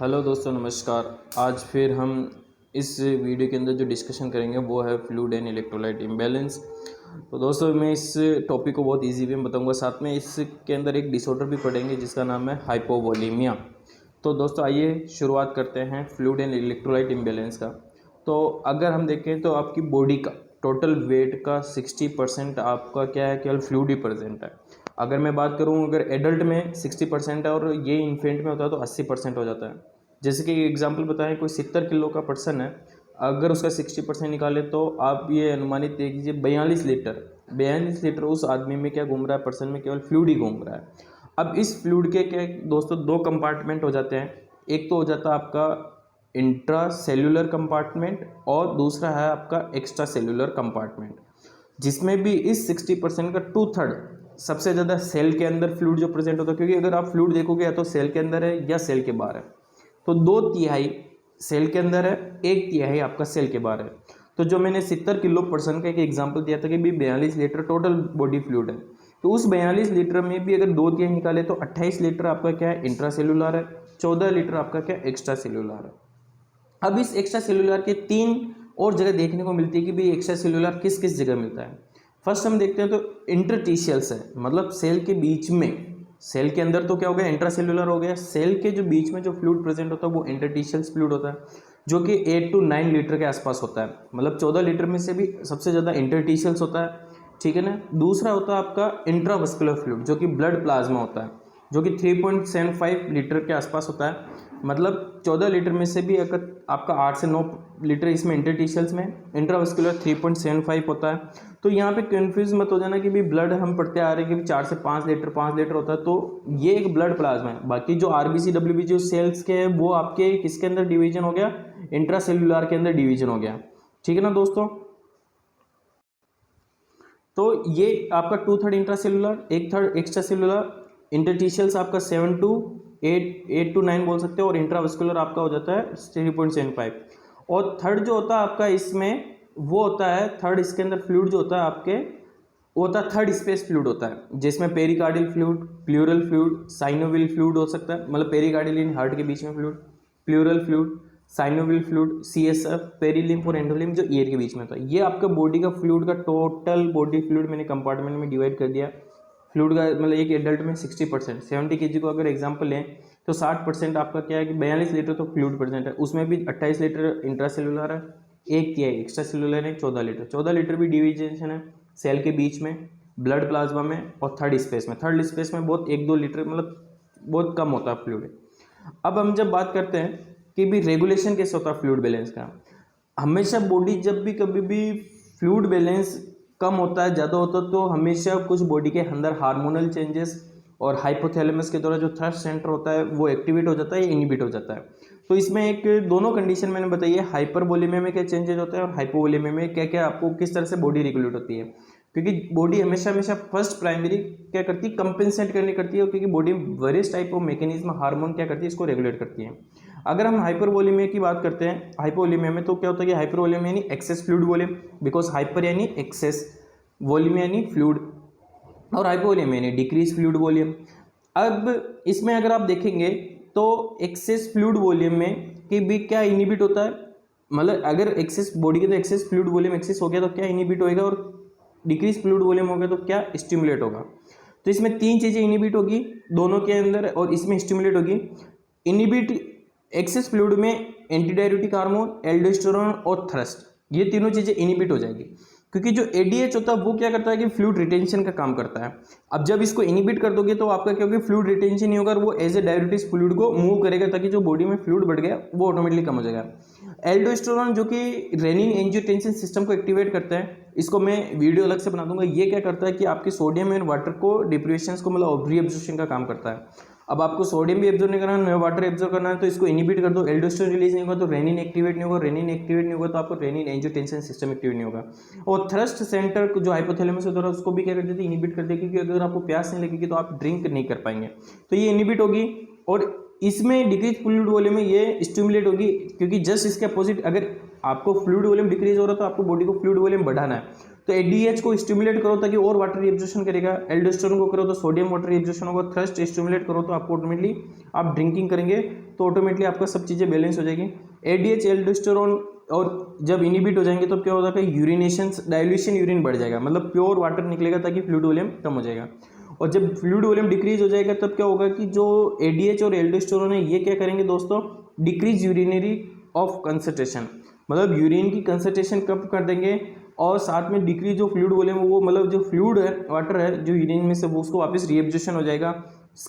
Hello दोस्तों, नमस्कार। आज फिर हम इस वीडियो के अंदर जो डिस्कशन करेंगे वो है फ्लूइड एंड इलेक्ट्रोलाइट इम्बैलेंस। तो दोस्तों, मैं इस टॉपिक को बहुत इजी वे में बताऊंगा, साथ में इसके अंदर एक डिसऑर्डर भी पढ़ेंगे जिसका नाम है हाइपोवोलेमिया। तो दोस्तों आइए शुरुआत करते हैं फ्लूइड एंड इलेक्ट्रोलाइट इम्बैलेंस का। तो अगर हम देखें तो आपकी बॉडी का टोटल वेट का 60% आपका क्या है, केवल फ्लूइड ही प्रेजेंट है। अगर मैं बात करूं, अगर एडल्ट में 60% है और ये इन्फेंट में होता है तो 80% हो जाता है। जैसे कि एग्जांपल बताएं, कोई 70 किलो का पर्सन है, अगर उसका 60% निकाले तो आप ये अनुमानित कीजिए 42 लीटर उस आदमी में क्या घूम रहा है, पर्सन में केवल फ्लूइड ही घूम रहा है। अब इस फ्लूइड के क्या दोस्तों, दो कंपार्टमेंट हो जाते हैं। एक तो हो जाता है आपका इंट्रा सेल्यूलर कंपार्टमेंट और दूसरा है आपका एक्स्ट्रा सेल्यूलर कंपार्टमेंट, जिसमें भी इस 60% का 2/3 सबसे ज़्यादा सेल के अंदर फ्लूइड जो प्रेजेंट होता है। क्योंकि अगर आप फ्लूइड देखोगे या तो सेल के अंदर है या सेल के बाहर है, तो 2/3 सेल के अंदर है, 1/3 आपका सेल के बाहर है। तो जो मैंने 70 किलो पर्सन का एक एग्जांपल दिया था कि भी 42 लीटर टोटल बॉडी फ्लूइड है, तो उस 42 लीटर में भी अगर 2/3 निकाले तो 28 लीटर आपका क्या है, इंट्रा सेलुलर है, 14 लीटर आपका क्या एक्स्ट्रा सेलुलर है। अब इस एक्स्ट्रा सेलुलर के 3 और जगह देखने को मिलती है कि भाई एक्स्ट्रा सेलुलर किस किस जगह मिलता है। फर्स्ट हम देखते हैं तो इंटरटिशियल्स है, मतलब सेल के बीच में। सेल के अंदर तो क्या हो गया, इंट्रा सेलुलर हो गया। सेल के जो बीच में जो फ्लूइड प्रेजेंट होता है वो इंटरटिशियल्स फ्लूइड होता है, जो कि 8 to 9 लीटर के आसपास होता है। मतलब 14 लीटर में से भी सबसे ज़्यादा इंटरटिशियल्स होता है, ठीक है ना। दूसरा होता है आपका इंट्रावस्कुलर फ्लूइड, जो कि ब्लड प्लाज्मा होता है, जो कि 3.75 लीटर के आसपास होता है। मतलब 14 लीटर में से भी अगर आपका 8 से 9 लीटर इसमें इंटरटिशियल्स में, इंट्रावस्कुलर 3.75 होता है। तो यहाँ पे कंफ्यूज मत हो जाना कि भी ब्लड हम पढ़ते आ रहे हैं कि 4 से 5 लीटर होता है, तो ये एक ब्लड प्लाज्मा है। बाकी जो आरबीसी डब्ल्यूबीसी जो सेल्स के हैं वो आपके किसके अंदर डिवीजन हो गया, इंट्रा सेल्यूलर के अंदर डिवीजन हो गया, ठीक है ना दोस्तों। तो ये आपका 2/3 इंट्रा सेलुलर, 1/3 एक्स्ट्रा सेलुलर, इंटरटिशियल्स आपका 7 to 8 to 9 बोल सकते हो, और इंट्रावस्कुलर आपका हो जाता है 3.75। और थर्ड जो होता है आपका इसमें वो होता है, थर्ड इसके अंदर फ्लूइड जो होता है आपके, वो होता है थर्ड स्पेस फ्लूइड होता है, जिसमें pericardial fluid, pleural fluid, synovial fluid हो सकता है। मतलब पेरिकार्डियल इन हार्ट के बीच में fluid, pleural fluid, synovial fluid, CSF, perilymph और एंडोलिम्फ जो ईयर के बीच में होता है। ये आपका बॉडी का फ्लूइड का टोटल बॉडी फ्लूइड मैंने कंपार्टमेंट में डिवाइड कर दिया। फ्लूइड का मतलब एक एडल्ट में 60%, 70 केजी को अगर एग्जांपल लें तो 60% आपका क्या है कि 42 लीटर तो फ्लूइड प्रेजेंट है, उसमें भी 28 लीटर इंट्रासेलुलर है, 1/3 एक्स्ट्रा सेलुलर है, 14 लीटर भी डिवीजन है सेल के बीच में, ब्लड प्लाज्मा में, और थर्ड स्पेस में। थर्ड स्पेस में बहुत 1-2 लीटर, मतलब बहुत कम होता है फ्लूइड। अब हम जब बात करते हैं कि भी रेगुलेशन कैसे होता है फ्लूइड बैलेंस का, हमेशा बॉडी जब भी कभी भी फ्लूइड बैलेंस कम होता है, ज़्यादा होता है, तो हमेशा कुछ बॉडी के अंदर हार्मोनल चेंजेस और हाइपोथैलेमस के द्वारा जो थर्स्ट सेंटर होता है वो एक्टिवेट हो जाता है या इनिबिट हो जाता है। तो इसमें एक दोनों कंडीशन मैंने बताई है, हाइपरवोलेमिया में क्या चेंजेस होता है और हाइपोवोलेमिया में क्या क्या आपको किस तरह से बॉडी रेगुलेट होती है। क्योंकि बॉडी हमेशा हमेशा फर्स्ट प्राइमरी क्या करती है, कंपेंसेट करनी करती है, क्योंकि body various type of mechanism hormone क्या करती है, इसको रेगुलेट करती है। अगर हम हाइपरवोलेमिया की बात करते हैं, हाइपोवोलेमिया में तो क्या होता है कि हाइपरवोलेमिया यानी access fluid volume, because hyper यानी एक्सेस, वॉल्यूम यानी फ्लूइड, और हाइपोवोलेमिया यानी डिक्रीज फ्लूइड वॉल्यूम। अब इसमें अगर आप देखेंगे तो एक्सेस फ्लूइड वॉल्यूम में कि भी क्या इनिबिट होता है, मतलब अगर एक्सेस बॉडी के अंदर एक्सेस फ्लूइड वॉल्यूम एक्सेस हो गया तो क्या इनिबिट होएगा, और डिक्रीज फ्लूइड वॉल्यूम हो गया तो क्या स्टिमुलेट होगा। तो इसमें 3 चीज़ें इनिबिट होगी दोनों के अंदर, और इसमें स्टिमुलेट होगी। इनिबिट एक्सेस फ्लूइड में एंटीडायरेटिक हार्मोन, एल्डोस्टेरोन और थ्रस्ट, ये तीनों चीज़ें इनिबिट हो जाएगी। क्योंकि जो एडीएच होता है वो क्या करता है कि फ्लूइड रिटेंशन का काम करता है। अब जब इसको इनिबिट कर दोगे तो आपका क्या होगा, फ्लूइड रिटेंशन नहीं होगा और वो एज ए डायरेटिक्स फ्लूइड को मूव करेगा, ताकि जो बॉडी में फ्लूइड बढ़ गया वो ऑटोमेटिकली कम हो जाएगा। एल्डोस्टेरोन जो कि रेनिन एंजियोटेंसिन सिस्टम को एक्टिवेट करता है, इसको मैं वीडियो अलग से बना दूंगा। ये क्या करता है कि आपके सोडियम एंड वाटर को डिप्रेशन को मतलब रीअब्जॉर्प्शन का काम करता है। अब आपको सोडियम भी एब्जॉर्ब नहीं करना है, वाटर एब्जॉर्ब करना है, तो इसको इनिबिट कर दो, एल्डोस्टेरोन रिलीज नहीं होगा तो रेनिन एक्टिवेट नहीं होगा, रेनिन एक्टिवेट नहीं होगा तो आपको रेनिन एंजियोटेंसिन सिस्टम एक्टिवेट नहीं होगा। और थ्रस्ट सेंटर जो हाइपोथैलेमस होता है उसको भी क्या कर देती है, इनिबिट कर देगी, क्योंकि अगर आपको प्यास नहीं लगेगी तो आप ड्रिंक नहीं कर पाएंगे, तो ये इनिबिट होगी। और इसमें डिक्रीज फ्लूइड वॉल्यूम में ये स्टिमुलेट होगी, क्योंकि जस्ट इसके अपोजिट, अगर आपको फ्लूइड वॉल्यूम डिक्रीज हो रहा है तो आपको बॉडी को फ्लूइड वॉल्यूम बढ़ाना है, तो एडीएच को स्टिमुलेट करो ताकि और वाटर रिएब्जॉर्प्शन करेगा, एल्डोस्टेरोन को करो तो सोडियम वाटर रिएब्जॉर्प्शन होगा, थ्रस्ट स्टिमुलेट करो तो आपको ऑटोमेटिकली आप ड्रिंकिंग करेंगे तो ऑटोमेटिकली आपका सब चीज़ें बैलेंस हो जाएगी। एडीएच एल्डोस्टेरोन और जब इनिबिट हो जाएंगे तो क्या होता है, यूरिनेशन डाइल्यूशन यूरिन बढ़ जाएगा, मतलब प्योर वाटर निकलेगा ताकि फ्लूइड वॉल्यूम कम हो जाएगा। और जब फ्लूइड वॉल्यूम डिक्रीज हो जाएगा तब क्या होगा कि जो एडीएच और एल्डोस्टेरोन है ये क्या करेंगे दोस्तों, डिक्रीज यूरिनरी ऑफ कंसंट्रेशन, मतलब यूरिन की कंसंट्रेशन कम कर देंगे और साथ में डिक्रीज जो फ्लूइड वॉल्यूम वो मतलब जो फ्लूइड है वाटर है जो यूरिन में से वो उसको वापस रीएब्जॉर्प्शन हो जाएगा।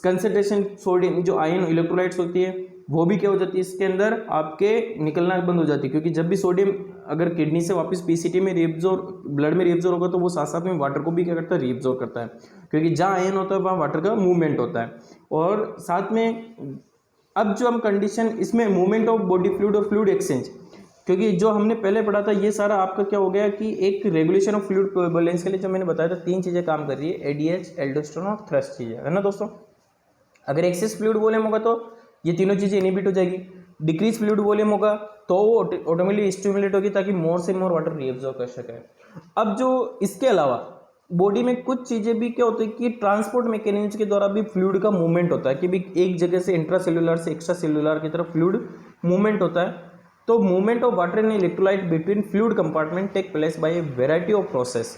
कंसंट्रेशन सोडियम जो आयन इलेक्ट्रोलाइट्स होती है वो भी क्या हो जाती है इसके अंदर आपके निकलना बंद हो जाती है, क्योंकि जब भी सोडियम अगर किडनी से वापस पीसीटी में रीएब्जॉर्ब ब्लड में रीएब्जॉर्ब होगा तो वो साथ साथ में वाटर को भी क्या करता है, रीएब्जॉर्ब करता है, क्योंकि जहाँ आयन होता है वहाँ वाटर का मूवमेंट होता है। और साथ में अब जो हम कंडीशन इसमें मूवमेंट ऑफ बॉडी फ्लूइड और फ्लूइड एक्सचेंज, क्योंकि जो हमने पहले पढ़ा था ये सारा आपका क्या हो गया कि एक रेगुलेशन ऑफ फ्लूइड बैलेंस के लिए जो मैंने बताया था 3 चीज़ें काम कर रही है, एडीएच एल्डोस्टेरोन और थ्रस्ट चीज़ें, है ना दोस्तों। अगर एक्सेस फ्लूइड वॉल्यूम होगा तो ये तीनों चीज़ें इनहिबिट हो जाएगी, डिक्रीज फ्लूइड वॉल्यूम होगा तो वो ऑटोमेटिकली स्टिमुलेट होगी ताकि मोर से मोर वाटर रीअब्सॉर्ब कर सके। अब जो इसके अलावा बॉडी में कुछ चीज़ें भी क्या होती है कि ट्रांसपोर्ट मैकेनिज्म के द्वारा भी फ्लूइड का मूवमेंट होता है कि भी एक जगह से इंट्रासेल्युलर से एक्स्ट्रा सेल्युलर की तरफ फ्लूइड मूवमेंट होता है। तो movement of water in electrolyte between fluid compartment take place by a variety of process,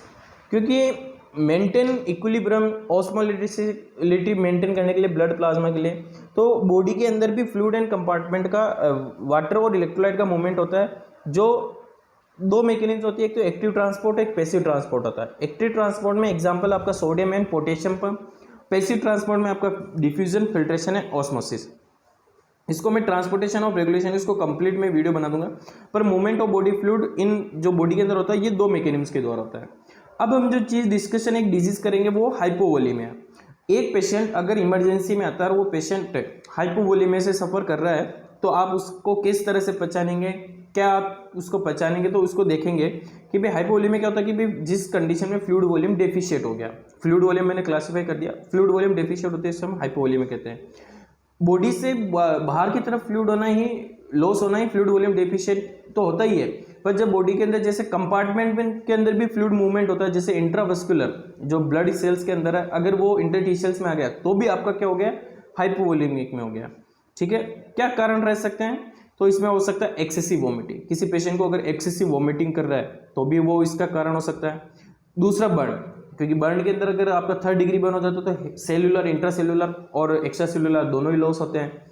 क्योंकि मेंटेन इक्विलिब्रियम ऑस्मोलिटिसिटी मेंटेन करने के लिए ब्लड प्लाज्मा के लिए, तो बॉडी के अंदर भी फ्लूइड एंड कंपार्टमेंट का वाटर और इलेक्ट्रोलाइट का मूवमेंट होता है। जो 2 मैकेनिज्म होती है, एक तो एक्टिव ट्रांसपोर्ट, एक पैसिव ट्रांसपोर्ट होता है। एक्टिव ट्रांसपोर्ट में एग्जांपल आपका sodium and potassium pump, passive transport में आपका डिफ्यूजन, फिल्ट्रेशन एंड ऑस्मोसिस। इसको मैं ट्रांसपोर्टेशन ऑफ रेगुलेशन इसको कंप्लीट में वीडियो बना दूंगा। पर movement of body fluid in जो बॉडी के अंदर होता है ये 2 मैकेनिज्म के द्वारा होता है। अब हम जो चीज़ डिस्कशन एक डिजीज करेंगे वो हाइपोवोलीमिया। एक पेशेंट अगर इमरजेंसी में आता है और वो पेशेंट हाइपोवोलीमिया से सफ़र कर रहा है तो आप उसको किस तरह से पहचानेंगे, क्या आप उसको पहचानेंगे, तो उसको देखेंगे कि भाई हाइपोवोलीमिया क्या होता है कि भाई जिस कंडीशन में फ्लूइड वॉल्यूम डेफिशिएट हो गया, फ्लूइड वॉल्यूम मैंने क्लासीफाई कर दिया, फ्लूइड वॉल्यूम डेफिशिएट होते हैं, इससे हम हाइपोवोलीमिया कहते हैं। बॉडी से बाहर की तरफ फ्लूइड होना ही लॉस होना ही फ्लूइड वॉल्यूम डेफिशिएंट तो होता ही है, पर जब बॉडी के अंदर जैसे कंपार्टमेंट के अंदर भी फ्लूइड मूवमेंट होता है, जैसे इंट्रावेस्कुलर जो ब्लड सेल्स के अंदर है अगर वो इंटरटिशियल्स में आ गया तो भी आपका क्या हो गया, हाइपोवोलीमिक में हो गया। ठीक है, क्या कारण रह सकते हैं, तो इसमें हो सकता है एक्सेसिव वोमिटिंग, किसी पेशेंट को अगर एक्सेसिव वोमिटिंग कर रहा है तो भी वो इसका कारण हो सकता है। दूसरा बर्न, क्योंकि बर्न के अंदर अगर आपका 3rd डिग्री बर्न हो जाता है तो सेल्यूलर, इंट्रासेल्युलर और एक्स्ट्रा सेल्युलर दोनों ही लॉस होते हैं।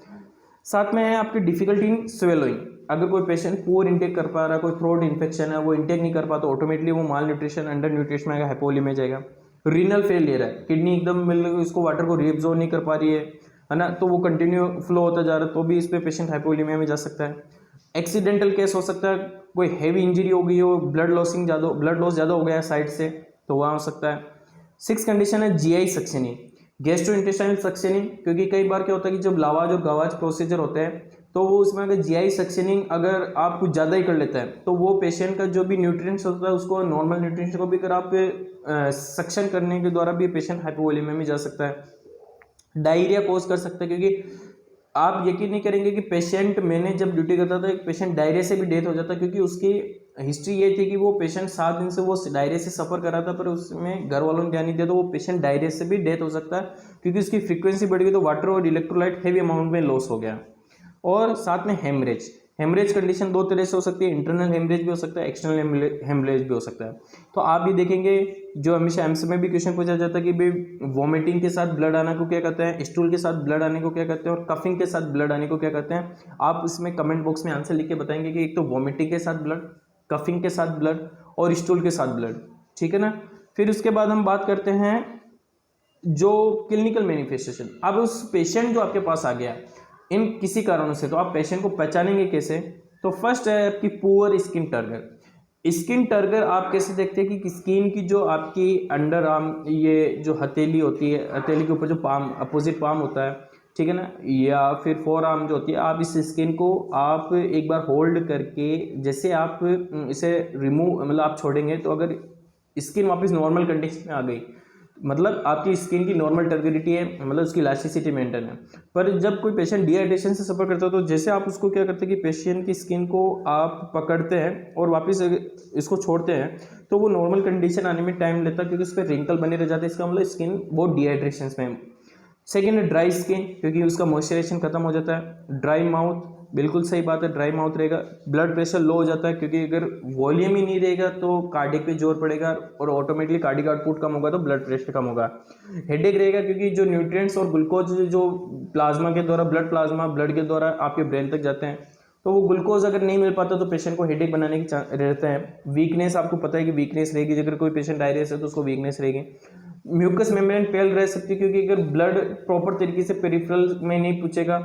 साथ में है आपकी डिफिकल्टी इन स्वेलोइंग, अगर कोई पेशेंट पुअर इंटेक कर पा रहा है, कोई थ्रोट इन्फेक्शन है वो इंटेक नहीं कर पाता, ऑटोमेटिकली वो माल न्यूट्रिशन, अंडर न्यूट्रिशन आएगा, हाइपोवोलीमिया जाएगा। रीनल फेलियर है, किडनी एकदम मिल इसको वाटर को रीअब्सॉर्ब नहीं कर पा रही है ना, तो वो कंटिन्यू फ्लो होता जा रहा है तो भी इस पर पेशेंट हाइपोवोलीमिया में जा सकता है। एक्सीडेंटल केस हो सकता है, कोई हैवी इंजरी हो गई हो, ब्लड लॉस ज़्यादा हो गया है साइड से, तो वहाँ हो सकता है। 6 कंडीशन है जीआई सक्शनिंग, गैस्ट्रोइंटेस्टाइनल सक्शनिंग, क्योंकि कई बार क्या होता है कि जब लावाज और गवाज प्रोसीजर होते हैं तो वो उसमें अगर जीआई सक्शनिंग अगर आप कुछ ज़्यादा ही कर लेते हैं तो वो पेशेंट का जो भी न्यूट्रिएंट्स होता है उसको, नॉर्मल न्यूट्रिएंट्स को भी अगर आप सक्शन करने के द्वारा भी पेशेंट हाइपोवोलीमिया में जा सकता है। डायरिया कॉज कर सकता है, क्योंकि आप यकीन नहीं करेंगे कि पेशेंट, मैंने जब ड्यूटी करता था एक पेशेंट डायरिया से भी डेथ हो जाता, क्योंकि उसकी हिस्ट्री ये थी कि वो पेशेंट 7 दिन से वो डायरिया से सफ़र कर रहा था, पर उसमें घर वालों ने ध्यान नहीं दिया तो वो पेशेंट डायरिया से भी डेथ हो सकता है, क्योंकि उसकी फ्रीक्वेंसी बढ़ गई तो वाटर और इलेक्ट्रोलाइट हैवी अमाउंट में लॉस हो गया। और साथ में हेमरेज कंडीशन 2 तरह से हो सकती है, इंटरनल हेमरेज भी हो सकता है, एक्सटर्नल हेमरेज भी हो सकता है। तो आप भी देखेंगे जो हमेशा एमसी में भी क्वेश्चन पूछा जाता है कि भाई वॉमिटिंग के साथ ब्लड आने को क्या कहते हैं, स्टूल के साथ ब्लड आने को क्या कहते हैं और कफिंग के साथ ब्लड आने को क्या कहते हैं। आप इसमें कमेंट बॉक्स में आंसर लिख के बताएंगे कि एक तो वॉमिटिंग के साथ ब्लड, कफिंग के साथ ब्लड और स्टूल के साथ ब्लड, ठीक है ना। फिर उसके बाद हम बात करते हैं जो क्लिनिकल मैनिफेस्टेशन। अब उस पेशेंट जो आपके पास आ गया इन किसी कारणों से, तो आप पेशेंट को पहचानेंगे कैसे, तो फर्स्ट है आपकी poor skin turgor. Skin turgor आप कैसे देखते हैं कि स्किन की जो आपकी अंडर आर्म, ये जो हथेली होती है, हथेली के ऊपर जो पाम, अपोजिट पाम होता है, ठीक है ना, या फिर फोर आर्म जो होती है, आप इस स्किन को आप एक बार होल्ड करके जैसे आप इसे रिमूव, मतलब आप छोड़ेंगे तो अगर स्किन वापस नॉर्मल कंडीशन में आ गई, मतलब आपकी स्किन की नॉर्मल टर्बिडिटी है, मतलब उसकी इलास्टिसिटी मेंटेन है। पर जब कोई पेशेंट डिहाइड्रेशन से सफ़र करता है तो जैसे आप उसको क्या करते हैं कि पेशेंट की स्किन को आप पकड़ते हैं और वापस इसको छोड़ते हैं तो वो नॉर्मल कंडीशन आने में टाइम लेता है, क्योंकि उस पर रिंकल बने रह जाते हैं। इसका मतलब स्किन बहुत डिहाइड्रेशन में है। सेकेंड है ड्राई स्किन, क्योंकि उसका मॉइस्चराइजेशन खत्म हो जाता है। ड्राई माउथ, बिल्कुल सही बात है, ड्राई माउथ रहेगा। ब्लड प्रेशर लो हो जाता है, क्योंकि अगर वॉल्यूम ही नहीं रहेगा तो कार्डियक पे जोर पड़ेगा और ऑटोमेटिकली कार्डियक आउटपुट कम होगा तो ब्लड प्रेशर कम होगा। हेडेक रहेगा, क्योंकि जो न्यूट्रिएंट्स और ग्लूकोज जो प्लाज्मा के द्वारा ब्लड के द्वारा आपके ब्रेन तक जाते हैं, तो वो ग्लूकोज अगर नहीं मिल पाता तो पेशेंट को हेडेक बनाने की रहता है। वीकनेस, आपको पता है कि वीकनेस रहेगी, अगर कोई पेशेंट डायरिया है तो उसको वीकनेस रहेगी। म्यूकस मेम्ब्रेन पेल रह सकती है, क्योंकि अगर ब्लड प्रॉपर तरीके से पेरिफेरल में नहीं पूछेगा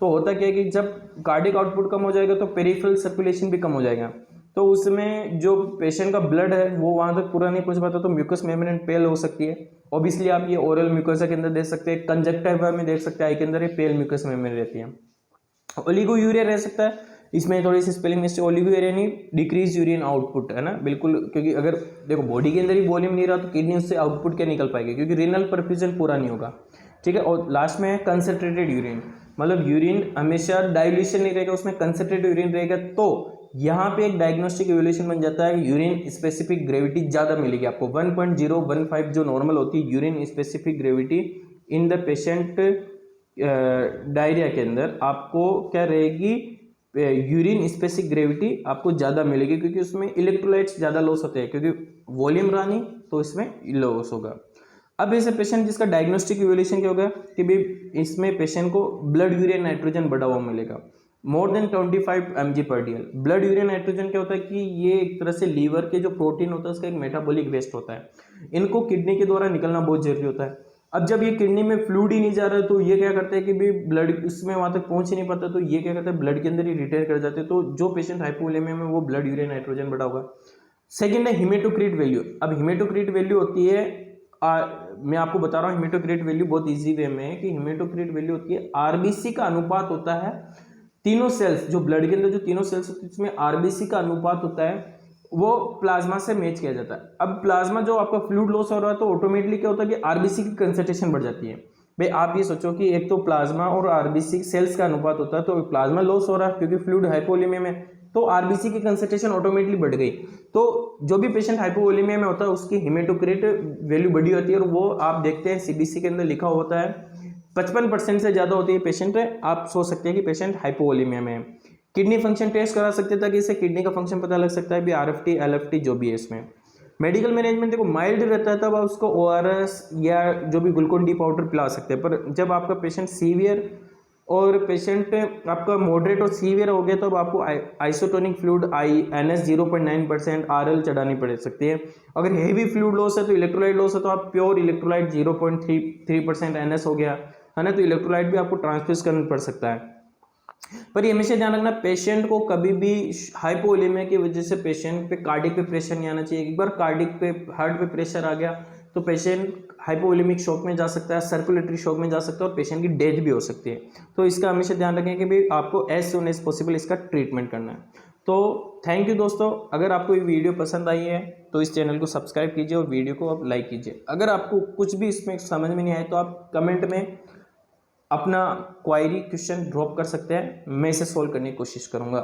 तो होता क्या है कि जब कार्डियक आउटपुट कम हो जाएगा तो पेरिफेरल सर्कुलेशन भी कम हो जाएगा, तो उसमें जो पेशेंट का ब्लड है वो वहाँ तक पूरा नहीं पहुँच पाता, तो म्यूकस मेम्ब्रेन पेल हो सकती है। ऑब्वियसली आप ये ओरल म्यूकोसा के अंदर देख सकते हैं, कंजक्टिवा में देख सकते हैं, आई के अंदर ये पेल म्यूकस मेम्ब्रेन रहती है। ओलिगोयूरिया रह सकता है, इसमें थोड़ी सी स्पेलिंग मिस्टेक, ओलिगोयूरिया नहीं, डिक्रीज यूरिन आउटपुट है ना, बिल्कुल, क्योंकि अगर देखो बॉडी के अंदर ही वॉल्यूम नहीं रहा तो किडनी उससे आउटपुट क्या निकल पाएगी, क्योंकि रीनल परफ्यूजन पूरा नहीं होगा। ठीक है, और लास्ट में है कंसनट्रेटेड यूरिन, मतलब यूरिन हमेशा डाइल्यूशन नहीं रहेगा, उसमें कंसनट्रेटेड यूरिन रहेगा, तो यहाँ पे एक डायग्नोस्टिक इवोल्यूशन बन जाता है। यूरिन स्पेसिफिक ग्रेविटी ज़्यादा मिलेगी आपको, 1.015 जो नॉर्मल होती है urine specific gravity in the patient diarrhoea के अंदर आपको क्या रहेगी, यूरिन स्पेसिफिक ग्रेविटी आपको ज़्यादा मिलेगी, क्योंकि उसमें इलेक्ट्रोलाइट्स ज़्यादा लॉस होते हैं, क्योंकि वॉल्यूम रहा नहीं तो इसमें लॉस होगा। अब ऐसे पेशेंट जिसका डायग्नोस्टिक इवोल्यूशन क्या होगा कि भाई इसमें पेशेंट को ब्लड यूरिन नाइट्रोजन बढ़ा हुआ मिलेगा, more than 25 mg/dl। Blood urine nitrogen क्या होता है कि ये एक तरह से लीवर के जो प्रोटीन होता है उसका एक मेटाबॉलिक वेस्ट होता है, इनको किडनी के द्वारा निकलना बहुत जरूरी होता है। अब जब ये किडनी में फ्लूइड ही नहीं जा रहा है तो ये क्या करते हैं कि भाई ब्लड इसमें वहां तक पहुंच ही नहीं पाता, तो ये क्या करते हैं ब्लड के अंदर ही रिटेन कर जाते हैं, तो जो पेशेंट हाइपोवोलेमिया में वो ब्लड यूरिन नाइट्रोजन बढ़ा होगा। सेकेंड है हिमेटोक्रिट वैल्यू। अब हिमेटोक्रिट वैल्यू होती है मैं आपको बता रहा हूँ हिमेटोक्रिट वैल्यू बहुत इजी वे में है कि हिमेटोक्रिट वैल्यू होती है आरबीसी का अनुपात होता है तीनों सेल्स, जो ब्लड के अंदर जो तीनों सेल्स होती है उसमें आरबीसी का अनुपात होता है, वो प्लाज्मा से मैच किया जाता है। अब प्लाज्मा जो आपका फ्लूइड लॉस हो रहा है तो ऑटोमेटिकली क्या होता है कि आरबीसी की कंसंट्रेशन बढ़ जाती है। भाई आप ये सोचो कि एक तो प्लाज्मा और आरबीसी सेल्स का अनुपात होता है, तो प्लाज्मा लॉस हो रहा है क्योंकि फ्लूइड हाइपोवोलेमिया में, तो आरबीसी की कंसंट्रेशन ऑटोमेटिकली बढ़ गई। तो जो भी पेशेंट हाइपोवोलेमिया में होता है उसकी हिमेटोक्रिट वैल्यू बढ़ी होती है, और वो आप देखते हैं सीबीसी के अंदर लिखा होता है 55% से ज़्यादा होती है पेशेंट, आप सोच सकते हैं कि पेशेंट हाइपोवोलेमिया में है। किडनी फंक्शन टेस्ट करा सकते हैं ताकि इससे किडनी का फंक्शन पता लग सकता है, भी आरएफटी एलएफटी जो भी है इसमें। मेडिकल मैनेजमेंट देखो माइल्ड रहता है तब आप उसको ओआरएस या जो भी ग्लूकोन डी पाउडर पिला सकते हैं, पर जब आपका पेशेंट सीवियर और पेशेंट आपका मॉडरेट और सीवियर हो गया तो अब आपको आइसोटोनिक फ्लूइड NS 0.9% RL चढ़ानी पड़ सकती है। अगर हेवी फ्लूइड लॉस है तो इलेक्ट्रोलाइट लॉस है तो आप प्योर इलेक्ट्रोलाइट 0.33% NS हो गया है ना, तो इलेक्ट्रोलाइट भी आपको ट्रांसफ्यूज करना पड़ सकता है। पर ये हमेशा ध्यान रखना पेशेंट को कभी भी हाइपोवोलेमिया की वजह से पेशेंट पे कार्डिक पे प्रेशर नहीं आना चाहिए। एक बार कार्डिक पे हार्ट पे प्रेशर आ गया तो पेशेंट हाइपोवोलेमिक शॉक में जा सकता है, सर्कुलेटरी शॉक में जा सकता है और पेशेंट की डेथ भी हो सकती है। तो इसका हमेशा ध्यान रखें कि भाई आपको एज सुन एज पॉसिबल इसका ट्रीटमेंट करना है। तो थैंक यू दोस्तों, अगर आपको ये वीडियो पसंद आई है तो इस चैनल को सब्सक्राइब कीजिए और वीडियो को आप लाइक कीजिए। अगर आपको कुछ भी इसमें समझ में नहीं आए तो आप कमेंट में अपना क्वायरी क्वेश्चन ड्रॉप कर सकते हैं, मैं इसे सोल्व करने की कोशिश करूँगा।